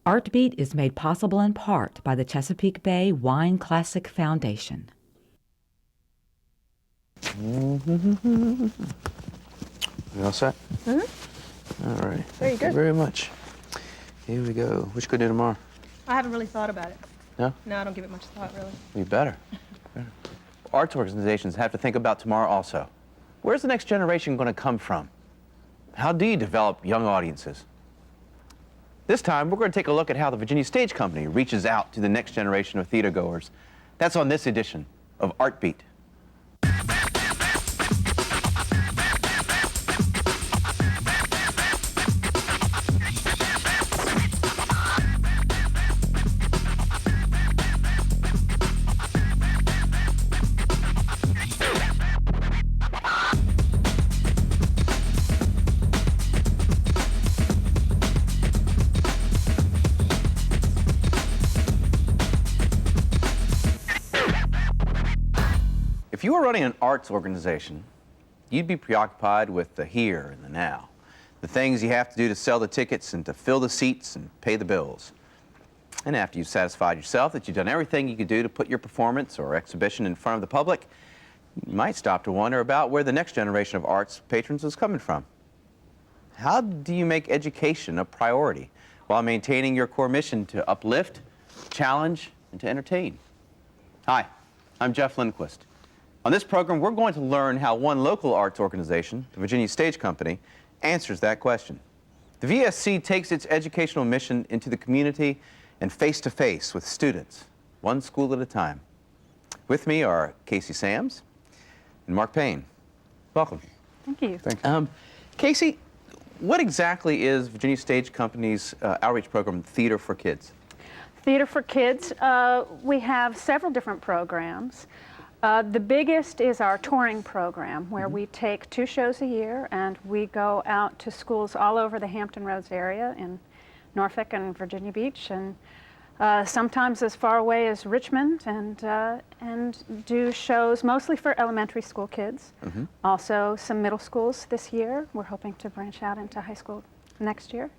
ArtBeat is made possible in part by the Chesapeake Bay Wine Classic Foundation. You all set? Mm-hmm. All right. Very good. Thank you very much. Here we go. What you gonna do tomorrow? I haven't really thought about it. No? No, I don't give it much thought, really. You better. Arts organizations have to think about tomorrow also. Where's the next generation going to come from? How do you develop young audiences? This time, we're going to take a look at how the Virginia Stage Company reaches out to the next generation of theater goers. That's on this edition of ArtBeat. If you were running an arts organization, you'd be preoccupied with the here and the now, the things you have to do to sell the tickets and to fill the seats and pay the bills. And after you've satisfied yourself that you've done everything you could do to put your performance or exhibition in front of the public, you might stop to wonder about where the next generation of arts patrons is coming from. How do you make education a priority while maintaining your core mission to uplift, challenge, and to entertain? Hi, I'm Jeff Lindquist. On this program, we're going to learn how one local arts organization, the Virginia Stage Company, answers that question. The VSC takes its educational mission into the community and face-to-face with students, one school at a time. With me are Casey Sams and Marc Payne. Welcome. Thank you. Thank you. Casey, what exactly is Virginia Stage Company's outreach program, Theater for Kids? Theater for Kids, we have several different programs. The biggest is our touring program, where we take 2 shows a year and we go out to schools all over the Hampton Roads area in Norfolk and Virginia Beach, and sometimes as far away as Richmond, and do shows mostly for elementary school kids. Also some middle schools this year. We're hoping to branch out into high school next year.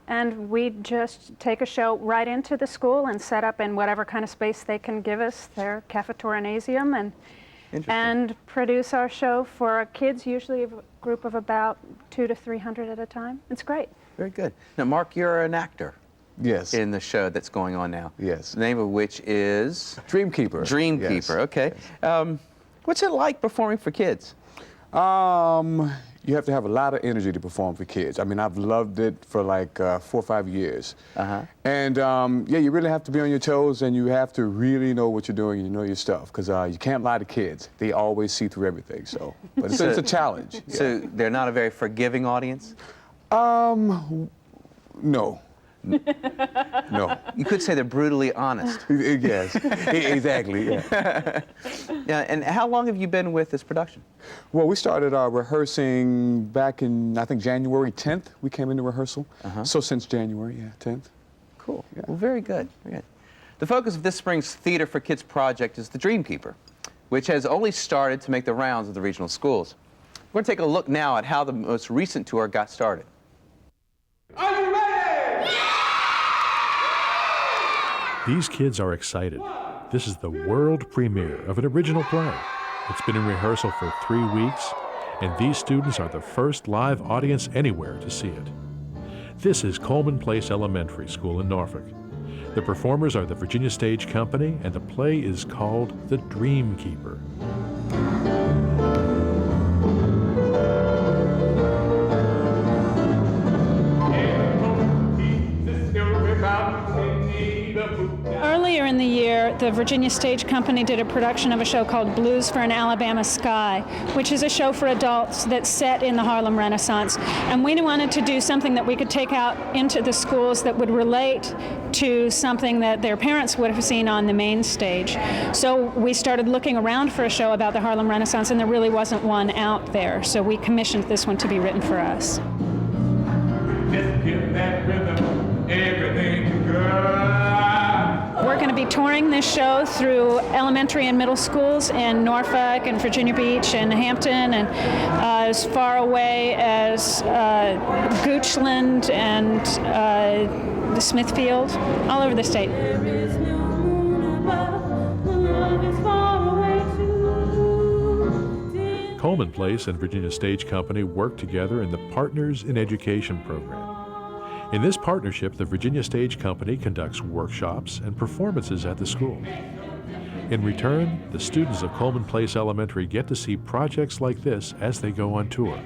And we just take a show right into the school and set up in whatever kind of space they can give us, their cafeteranasium, and produce our show for kids, usually a group of about 200 to 300 at a time. It's great. Very good. Now, Marc, you're an actor. Yes. In the show that's going on now. Yes. The name of which is? Dreamkeeper. Dreamkeeper, yes. Okay. Yes. What's it like performing for kids? You have to have a lot of energy to perform for kids. I mean, I've loved it for like 4 or 5 years. And yeah, you really have to be on your toes, and you have to really know what you're doing and you know your stuff, because you can't lie to kids. They always see through everything, so. But it's a challenge. So they're not a very forgiving audience? No. No. You could say they're brutally honest. Yes, exactly, yeah. Yeah, and how long have you been with this production? Well, we started rehearsing back in, I think, January 10th. We came into rehearsal. So since January, yeah, 10th. Cool. Yeah. Well, very good. Very good. The focus of this spring's Theater for Kids project is the Dreamkeeper, which has only started to make the rounds of the regional schools. We're going to take a look now at how the most recent tour got started. Are you ready? These kids are excited. This is the world premiere of an original play. It's been in rehearsal for 3 weeks, and these students are the first live audience anywhere to see it. This is Coleman Place Elementary School in Norfolk. The performers are the Virginia Stage Company, and the play is called The Dreamkeeper. Earlier in the year, the Virginia Stage Company did a production of a show called Blues for an Alabama Sky, which is a show for adults that's set in the Harlem Renaissance. And we wanted to do something that we could take out into the schools that would relate to something that their parents would have seen on the main stage. So we started looking around for a show about the Harlem Renaissance, and there really wasn't one out there. So we commissioned this one to be written for us. Just give that rhythm everything, girl. We're going to be touring this show through elementary and middle schools in Norfolk and Virginia Beach and Hampton, and as far away as shows Goochland and the Smithfield, all over the state. Coleman Place and Virginia Stage Company work together in the Partners in Education program. In this partnership, the Virginia Stage Company conducts workshops and performances at the school. In return, the students of Coleman Place Elementary get to see projects like this as they go on tour.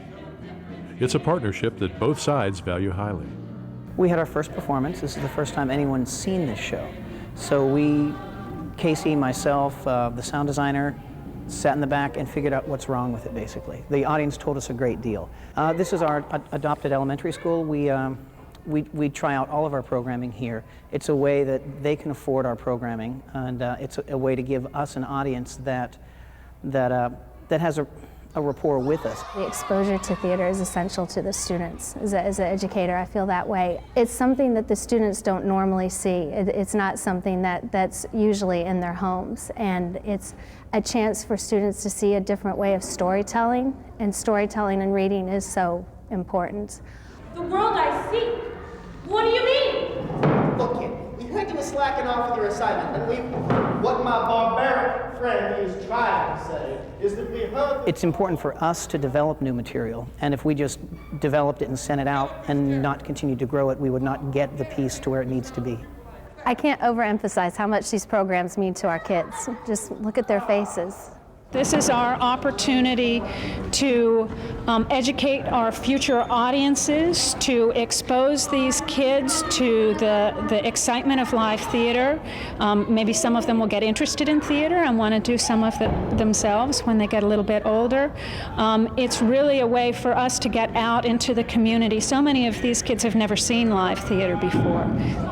It's a partnership that both sides value highly. We had our first performance. This is the first time anyone's seen this show. So we, Casey, myself, the sound designer, sat in the back and figured out what's wrong with it, basically. The audience told us a great deal. This is our adopted elementary school. We try out all of our programming here. It's a way that they can afford our programming, and it's a way to give us an audience that has a rapport with us. The exposure to theater is essential to the students. As an educator, I feel that way. It's something that the students don't normally see. It's not something that's usually in their homes, and it's a chance for students to see a different way of storytelling, and storytelling and reading is so important. The world I see. What do you mean? Look, kid, we heard you were slacking off with your assignment, and what my barbaric friend is trying to say is that we heard... It's important for us to develop new material, and if we just developed it and sent it out and not continued to grow it, we would not get the piece to where it needs to be. I can't overemphasize how much these programs mean to our kids. Just look at their faces. This is our opportunity to educate our future audiences, to expose these kids to the excitement of live theater. Maybe some of them will get interested in theater and want to do some of it themselves when they get a little bit older. It's really a way for us to get out into the community. So many of these kids have never seen live theater before.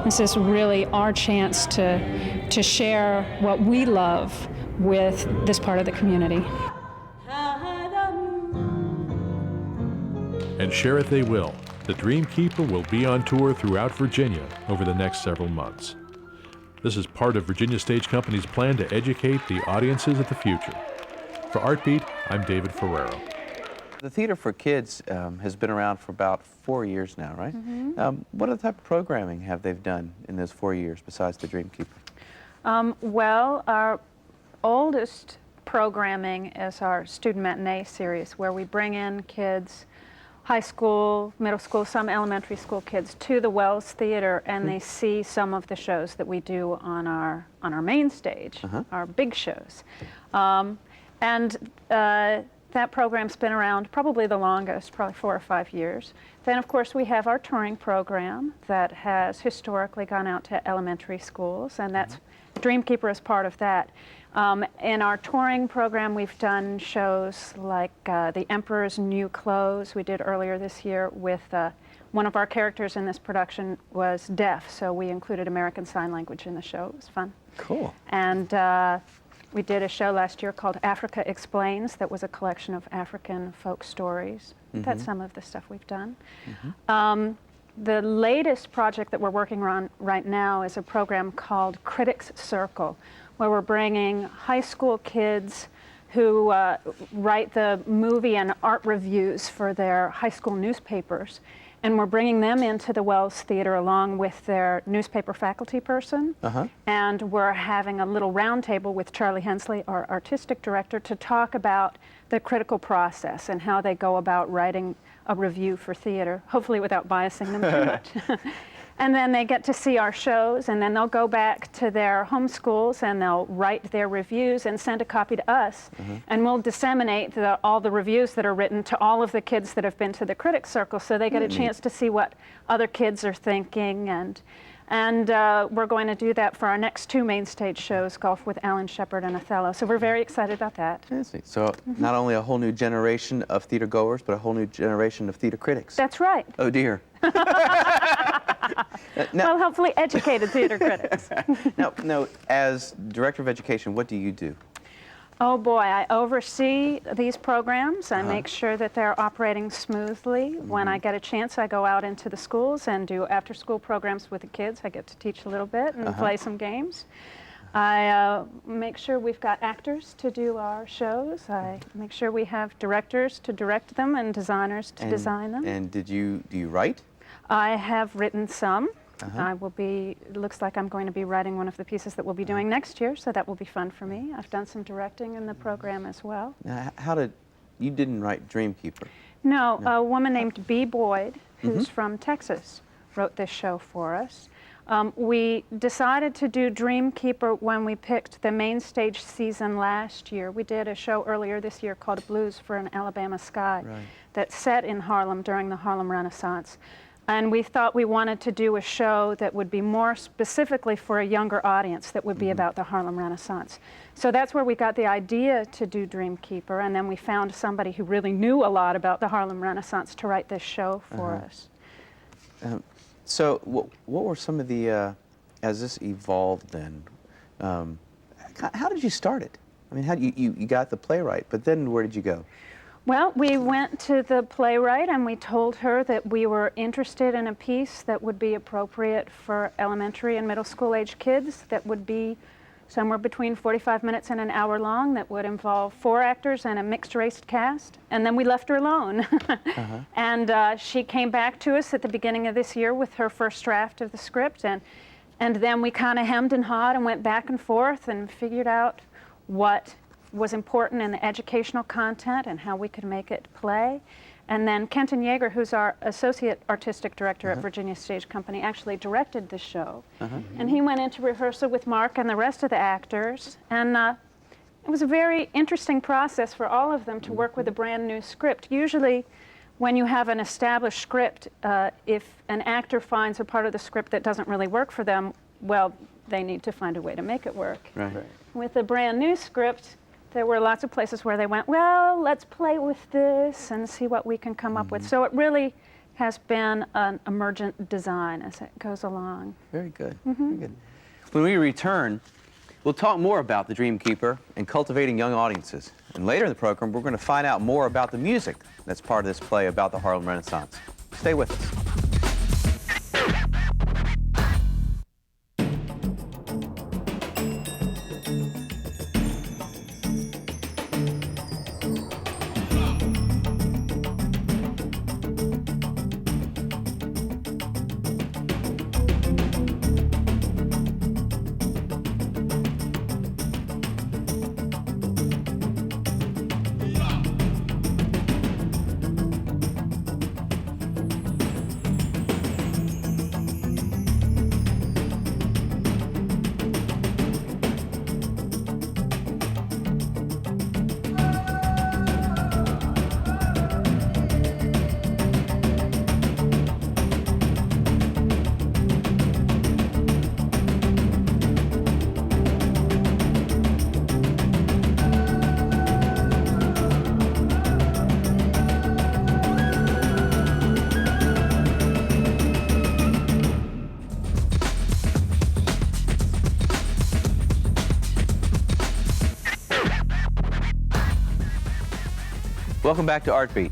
This is really our chance to share what we love with this part of the community. And share it they will. The Dream Keeper will be on tour throughout Virginia over the next several months. This is part of Virginia Stage Company's plan to educate the audiences of the future. For ArtBeat, I'm David Ferrero. The Theater for Kids has been around for about 4 years now, right? Mm-hmm. What other type of programming have they done in those 4 years besides the Dream Keeper? Well, our oldest programming is our student matinee series, where we bring in kids, high school, middle school, some elementary school kids to the Wells Theater, and they see some of the shows that we do on our main stage, our big shows. That program's been around probably the longest, probably 4 or 5 years. Then, of course, we have our touring program that has historically gone out to elementary schools, and that's Dreamkeeper is part of that. In our touring program, we've done shows like The Emperor's New Clothes. We did earlier this year with one of our characters in this production was deaf, so we included American Sign Language in the show. It was fun. Cool. And we did a show last year called Africa Explains that was a collection of African folk stories. That's some of the stuff we've done. The latest project that we're working on right now is a program called Critics Circle, where we're bringing high school kids who write the movie and art reviews for their high school newspapers, and we're bringing them into the Wells Theater along with their newspaper faculty person, and we're having a little round table with Charlie Hensley, our artistic director, to talk about the critical process and how they go about writing a review for theater, hopefully without biasing them too much. And then they get to see our shows, and then they'll go back to their home schools and they'll write their reviews and send a copy to us, and we'll disseminate all the reviews that are written to all of the kids that have been to the Critics Circle, so they get a chance to see what other kids are thinking. And we're going to do that for our next 2 main stage shows, Golf with Alan Shepard and Othello. So we're very excited about that. So not only a whole new generation of theater goers, but a whole new generation of theater critics. That's right. Oh dear. Well, hopefully educated theater critics. Now, as Director of Education, what do you do? Oh boy, I oversee these programs. I make sure that they're operating smoothly. When I get a chance, I go out into the schools and do after-school programs with the kids. I get to teach a little bit and play some games. I make sure we've got actors to do our shows. I make sure we have directors to direct them and designers to design them. And do you write? I have written some. I will be, it looks like I'm going to be writing one of the pieces that we'll be doing next year, so that will be fun for me. I've done some directing in the program as well. Now, you didn't write Dreamkeeper? No, a woman named Bea Boyd, who's from Texas, wrote this show for us. We decided to do Dreamkeeper when we picked the main stage season last year. We did a show earlier this year called Blues for an Alabama Sky that set in Harlem during the Harlem Renaissance. And we thought we wanted to do a show that would be more specifically for a younger audience, that would be about the Harlem Renaissance. So that's where we got the idea to do Dreamkeeper, and then we found somebody who really knew a lot about the Harlem Renaissance to write this show for us. So what were some of the, as this evolved then, how did you start it? I mean, you got the playwright, but then where did you go? Well, we went to the playwright and we told her that we were interested in a piece that would be appropriate for elementary and middle school age kids, that would be somewhere between 45 minutes and an hour long, that would involve 4 actors and a mixed race cast. And then we left her alone. And she came back to us at the beginning of this year with her first draft of the script. And then we kind of hemmed and hawed and went back and forth and figured out what was important in the educational content and how we could make it play. And then Kenton Yeager, who's our Associate Artistic Director at Virginia Stage Company, actually directed the show. And he went into rehearsal with Marc and the rest of the actors. And it was a very interesting process for all of them to work with a brand new script. Usually, when you have an established script, if an actor finds a part of the script that doesn't really work for them, well, they need to find a way to make it work. With a brand new script, there were lots of places where they went, well, let's play with this and see what we can come up with. So it really has been an emergent design as it goes along. Very good. Very good. When we return, we'll talk more about the Dreamkeeper and cultivating young audiences. And later in the program, we're going to find out more about the music that's part of this play about the Harlem Renaissance. Stay with us. Welcome back to ArtBeat.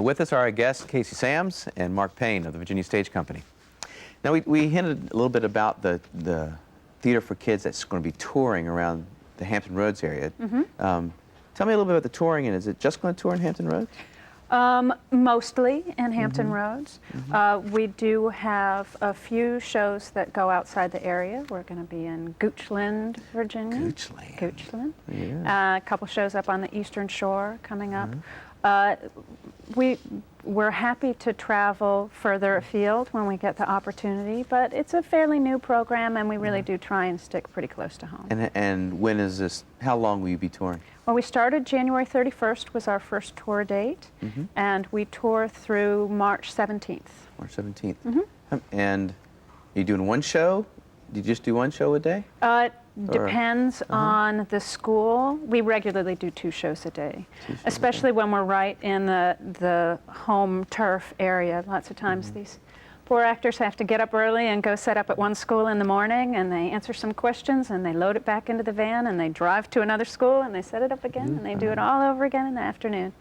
With us are our guests, Casey Sams and Marc Payne of the Virginia Stage Company. Now, we hinted a little bit about the theater for kids that's going to be touring around the Hampton Roads area. Tell me a little bit about the touring, and is it just going to tour in Hampton Roads? Mostly in Hampton Roads. We do have a few shows that go outside the area. We're going to be in Goochland, Virginia. Goochland. Yeah. A couple shows up on the Eastern Shore coming up. We're happy to travel further afield when we get the opportunity, but it's a fairly new program, and we really do try and stick pretty close to home. And when is this? How long will you be touring? Well, we started January 31st was our first tour date, and we tour through March 17th. March 17th. And are you doing one show? Do you just do one show a day? Depends on the school. We regularly do 2 shows a day, especially when we're right in the home turf area. Lots of times these poor actors have to get up early and go set up at one school in the morning, and they answer some questions, and they load it back into the van, and they drive to another school, and they set it up again, and they do it all over again in the afternoon.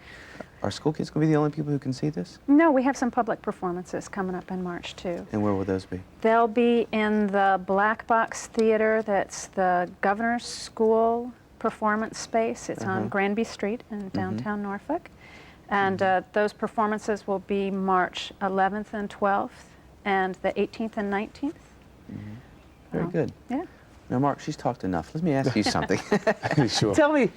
Are school kids going to be the only people who can see this? No, we have some public performances coming up in March, too. And where will those be? They'll be in the Black Box Theater. That's the Governor's School performance space. It's on Granby Street in downtown Norfolk. And those performances will be March 11th and 12th and the 18th and 19th. Very good. Yeah. Now, Marc, she's talked enough. Let me ask you something. Sure. Tell me,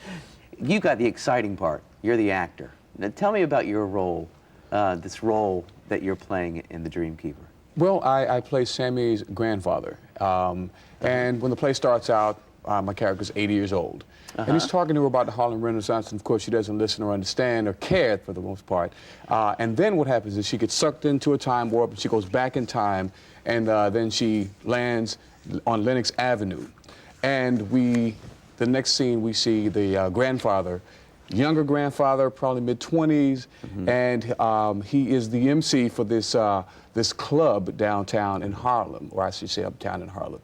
you got the exciting part. You're the actor. Now, tell me about your role, this role that you're playing in The Dreamkeeper. Well, I play Sammy's grandfather. And when the play starts out, my character's 80 years old. And he's talking to her about the Harlem Renaissance, and of course she doesn't listen or understand or care for the most part. And then what happens is she gets sucked into a time warp, and she goes back in time, and then she lands on Lenox Avenue. And the next scene we see the grandfather, younger grandfather, probably mid-20s, and he is the MC for this this club downtown in Harlem, or I should say uptown in Harlem,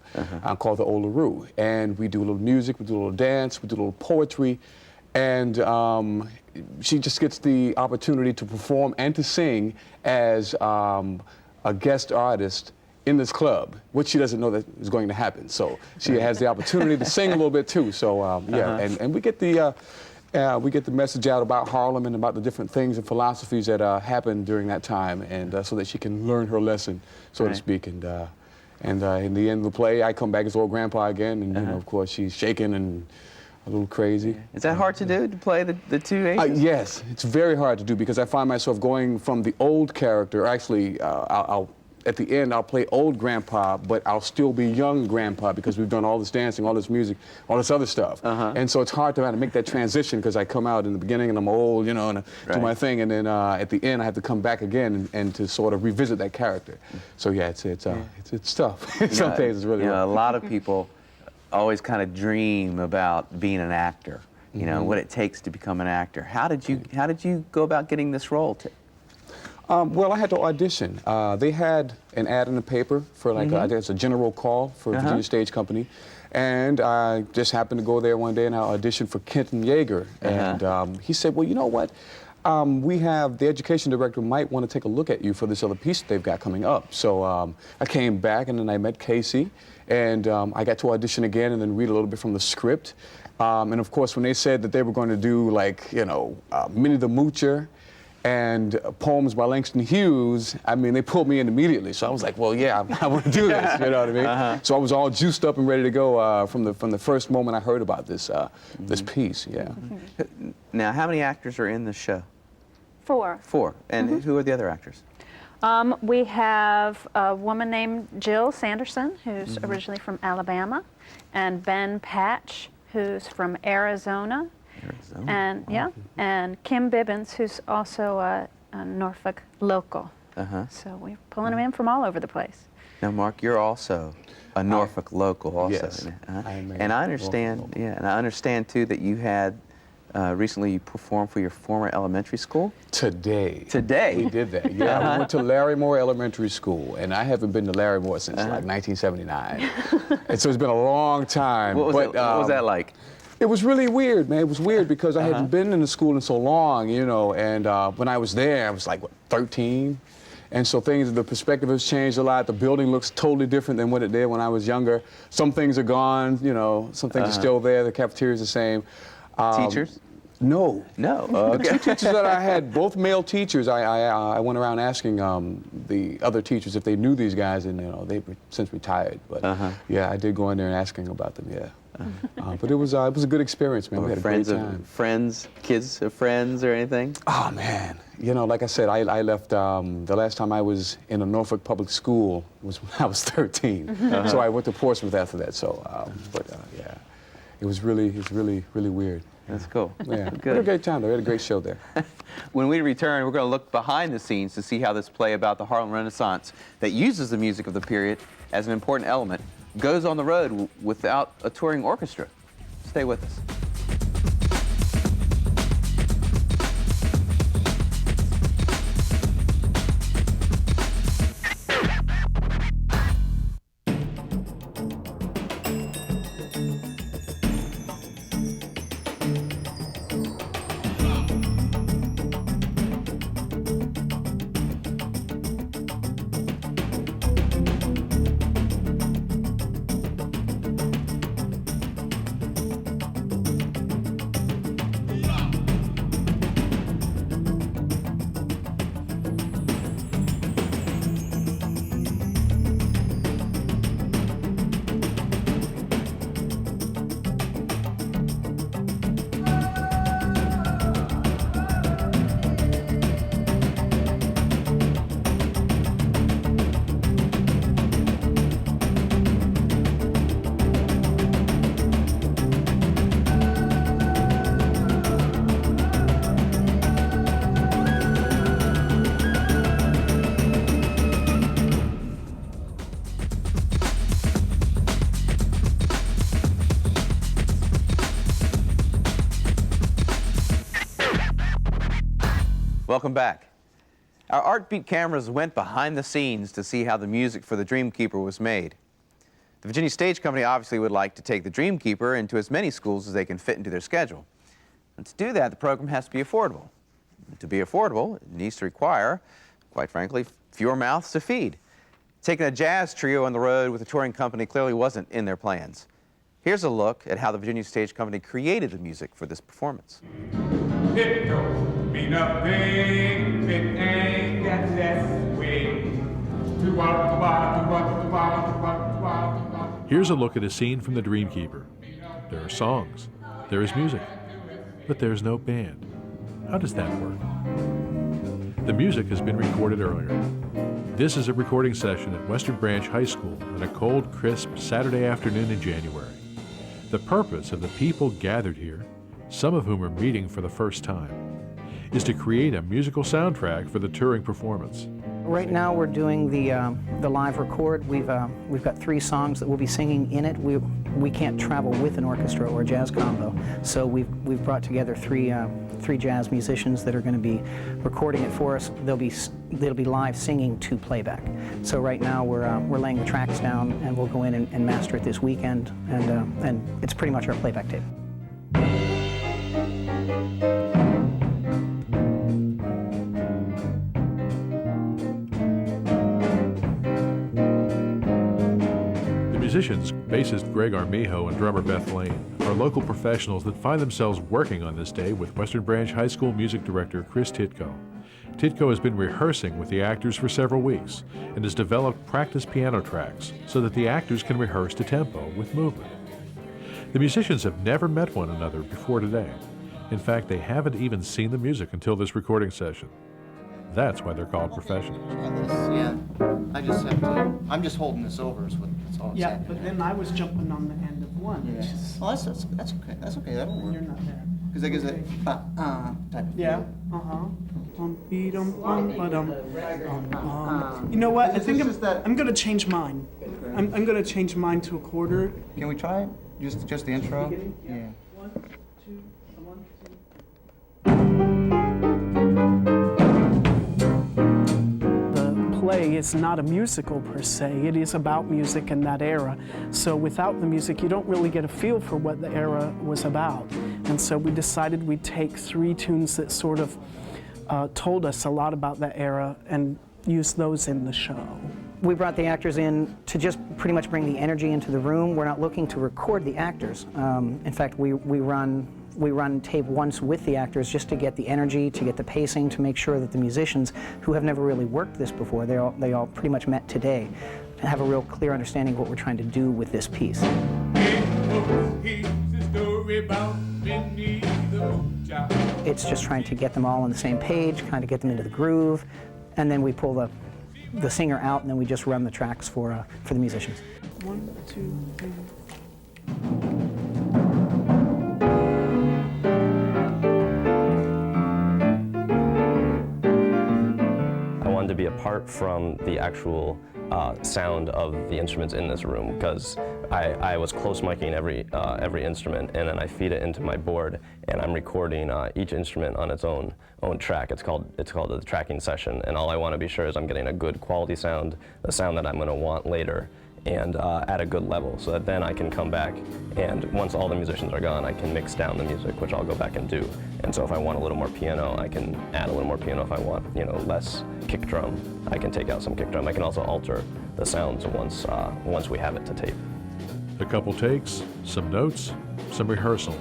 called the Old LaRue. And we do a little music, we do a little dance, we do a little poetry, and she just gets the opportunity to perform and to sing as a guest artist in this club, which she doesn't know that is going to happen. So she has the opportunity to sing a little bit too. So yeah, and we get the message out about Harlem and about the different things and philosophies that happened during that time, and so that she can learn her lesson, so to speak. And in the end of the play, I come back as old grandpa again, and you know, of course, she's shaking and a little crazy. Is that hard to do, to play the two ages? Yes, it's very hard to do because I find myself going from the old character. Actually, at the end, I'll play old grandpa, but I'll still be young grandpa because we've done all this dancing, all this music, all this other stuff. And so it's hard to make that transition because I come out in the beginning and I'm old, you know, and do my thing, and then at the end I have to come back again and to sort of revisit that character. So yeah, it's tough. Some days it's really rough. A lot of people always kind of dream about being an actor. You know what it takes to become an actor. How did you go about getting this role? Well, I had to audition. They had an ad in the paper for like I guess a general call for Virginia Stage Company, and I just happened to go there one day and I auditioned for Kenton Yeager, and he said, "Well, you know what? We have the education director might want to take a look at you for this other piece that they've got coming up." So I came back and then I met Casey, and I got to audition again and then read a little bit from the script. And of course, when they said that they were going to do like Minnie the Moocher and poems by Langston Hughes, I mean, they pulled me in immediately. So I was like, well, yeah, I want to do this, you know what I mean? So I was all juiced up and ready to go from the first moment I heard about this this piece, yeah. Now, how many actors are in this show? 4. 4. And who are the other actors? We have a woman named Jill Sanderson, who's originally from Alabama, and Ben Patch, who's from Arizona. And and Kim Bibbins, who's also a Norfolk local. So we're pulling them in from all over the place. Now, Marc, you're also a Norfolk local, also. Yes, and I understand. And I understand too that you had recently you performed for your former elementary school. Today. We did that. Yeah, I went to Larrymore Elementary School, and I haven't been to Larrymore since like 1979. And so it's been a long time. What was that like? It was really weird, man. It was weird because I hadn't been in the school in so long, you know, and when I was there, I was like, what, 13? And so the perspective has changed a lot. The building looks totally different than what it did when I was younger. Some things are gone, you know, some things are still there. The cafeteria is the same. Teachers? No. No. The 2 teachers that I had, both male teachers, I went around asking the other teachers if they knew these guys, and you know they've since retired. But yeah, I did go in there and asking about them. Yeah. But it was a good experience, man. We had a great time. Friends, kids of friends, or anything? Oh man, you know, like I said, I left. The last time I was in a Norfolk public school was when I was 13. So I went to Portsmouth after that. So, yeah, it was really weird. That's cool. Yeah, good. We had a great time though. We had a great show there. When we return, we're going to look behind the scenes to see how this play about the Harlem Renaissance that uses the music of the period as an important element goes on the road without a touring orchestra. Stay with us. Welcome back. Our ArtBeat cameras went behind the scenes to see how the music for the Dreamkeeper was made. The Virginia Stage Company obviously would like to take the Dreamkeeper into as many schools as they can fit into their schedule. And to do that, the program has to be affordable. And to be affordable, it needs to require, quite frankly, fewer mouths to feed. Taking a jazz trio on the road with a touring company clearly wasn't in their plans. Here's a look at how the Virginia Stage Company created the music for this performance. It don't mean nothing, it ain't got that way. Here's a look at a scene from the Dreamkeeper. There are songs, there is music, but there's no band. How does that work? The music has been recorded earlier. This is a recording session at Western Branch High School on a cold, crisp Saturday afternoon in January. The purpose of the people gathered here, some of whom are meeting for the first time, is to create a musical soundtrack for the touring performance. Right now we're doing the live record. We've got 3 songs that we'll be singing in it. We can't travel with an orchestra or a jazz combo, so we've brought together three jazz musicians that are going to be recording it for us. They'll be live singing to playback. So right now we're laying the tracks down, and we'll go in and master it this weekend, and it's pretty much our playback tape. Musicians, bassist Greg Armijo and drummer Beth Lane, are local professionals that find themselves working on this day with Western Branch High School music director Chris Titko. Titko has been rehearsing with the actors for several weeks and has developed practice piano tracks so that the actors can rehearse to tempo with movement. The musicians have never met one another before today. In fact, they haven't even seen the music until this recording session. That's why they're called professionals. Yeah, I just have to, I'm just holding this over is what it's all Yeah, but then I was jumping on the end of one. Yeah. Which is, Oh, that's okay, that'll work. you're not there. Because I guess it, type of Yeah, You know what, I think I'm gonna change mine. I'm gonna change mine to a quarter. Can we try it? Just the intro? Yeah. 1, 2, 1, 2. The play is not a musical per se. It is about music in that era. So without the music, you don't really get a feel for what the era was about. And so we decided we'd take 3 tunes that sort of told us a lot about that era and use those in the show. We brought the actors in to just pretty much bring the energy into the room. We're not looking to record the actors. In fact, we run tape once with the actors just to get the energy, to get the pacing, to make sure that the musicians who have never really worked this before, they all pretty much met today and have a real clear understanding of what we're trying to do with this piece. It's just trying to get them all on the same page, kind of get them into the groove, and then we pull the singer out, and then we just run the tracks for the musicians. 1, 2, 3. I wanted to be apart from the actual sound of the instruments in this room, because I was close micing every instrument, and then I feed it into my board, and I'm recording each instrument on its own track. It's called the tracking session, and all I want to be sure is I'm getting a good quality sound, the sound that I'm going to want later, and at a good level, so that then I can come back, and once all the musicians are gone, I can mix down the music, which I'll go back and do. And so if I want a little more piano, I can add a little more piano. If I want, less kick drum, I can take out some kick drum. I can also alter the sounds once we have it to tape. A couple takes, some notes, some rehearsal,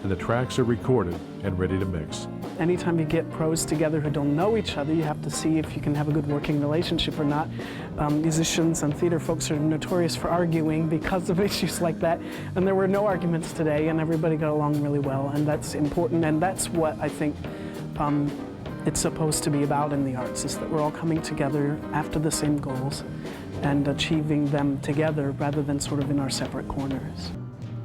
and the tracks are recorded and ready to mix. Anytime you get pros together who don't know each other, you have to see if you can have a good working relationship or not. Musicians and theater folks are notorious for arguing because of issues like that, and there were no arguments today, and everybody got along really well, and that's important, and that's what I think it's supposed to be about in the arts, is that we're all coming together after the same goals and achieving them together rather than sort of in our separate corners.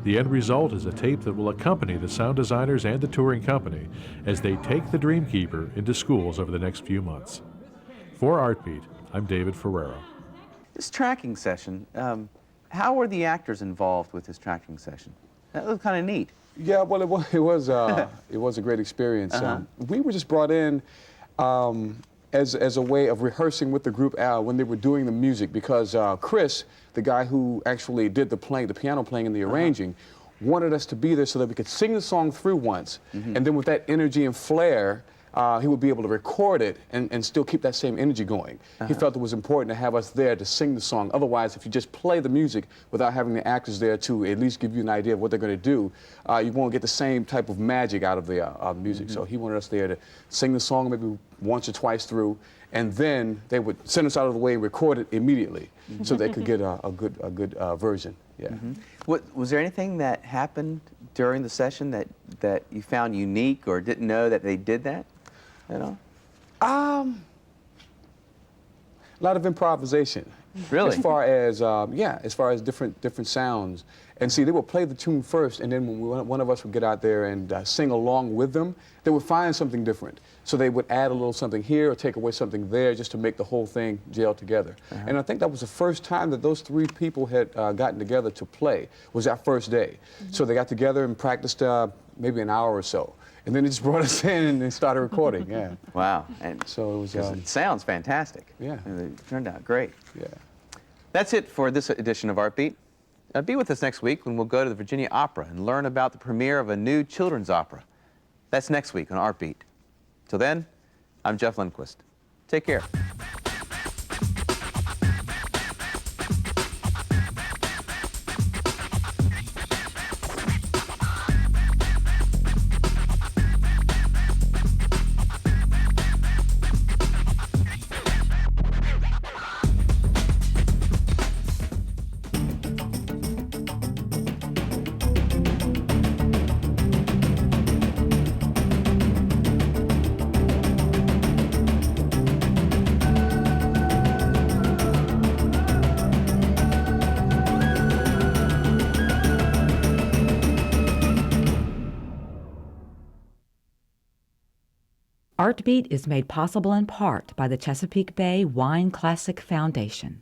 The end result is a tape that will accompany the sound designers and the touring company as they take the Dreamkeeper into schools over the next few months. For ArtBeat, I'm David Ferrero. This tracking session, how were the actors involved with this tracking session? That was kind of neat. Yeah, well, it was a great experience. We were just brought in as a way of rehearsing with the group when they were doing the music, because Chris, the guy who actually did the piano playing and the arranging, wanted us to be there so that we could sing the song through once, and then with that energy and flair, he would be able to record it and still keep that same energy going. He felt it was important to have us there to sing the song. Otherwise, if you just play the music without having the actors there to at least give you an idea of what they're going to do, you won't get the same type of magic out of the music. So he wanted us there to sing the song maybe once or twice through, and then they would send us out of the way and record it immediately so they could get a good version. Yeah. Was there anything that happened during the session that you found unique or didn't know that they did that at all? A lot of improvisation. Really? As far as as far as different sounds. And see, they would play the tune first, and then when one of us would get out there and sing along with them, they would find something different. So they would add a little something here or take away something there just to make the whole thing gel together. And I think that was the first time that those three people had gotten together to play, was that first day. So they got together and practiced maybe an hour or so. And then they just brought us in and they started recording, yeah. Wow. And so it was... it sounds fantastic. Yeah. And it turned out great. Yeah. That's it for this edition of ArtBeat. Be with us next week when we'll go to the Virginia Opera and learn about the premiere of a new children's opera. That's next week on ArtBeat. Till then, I'm Jeff Lindquist. Take care. ArtBeat is made possible in part by the Chesapeake Bay Wine Classic Foundation.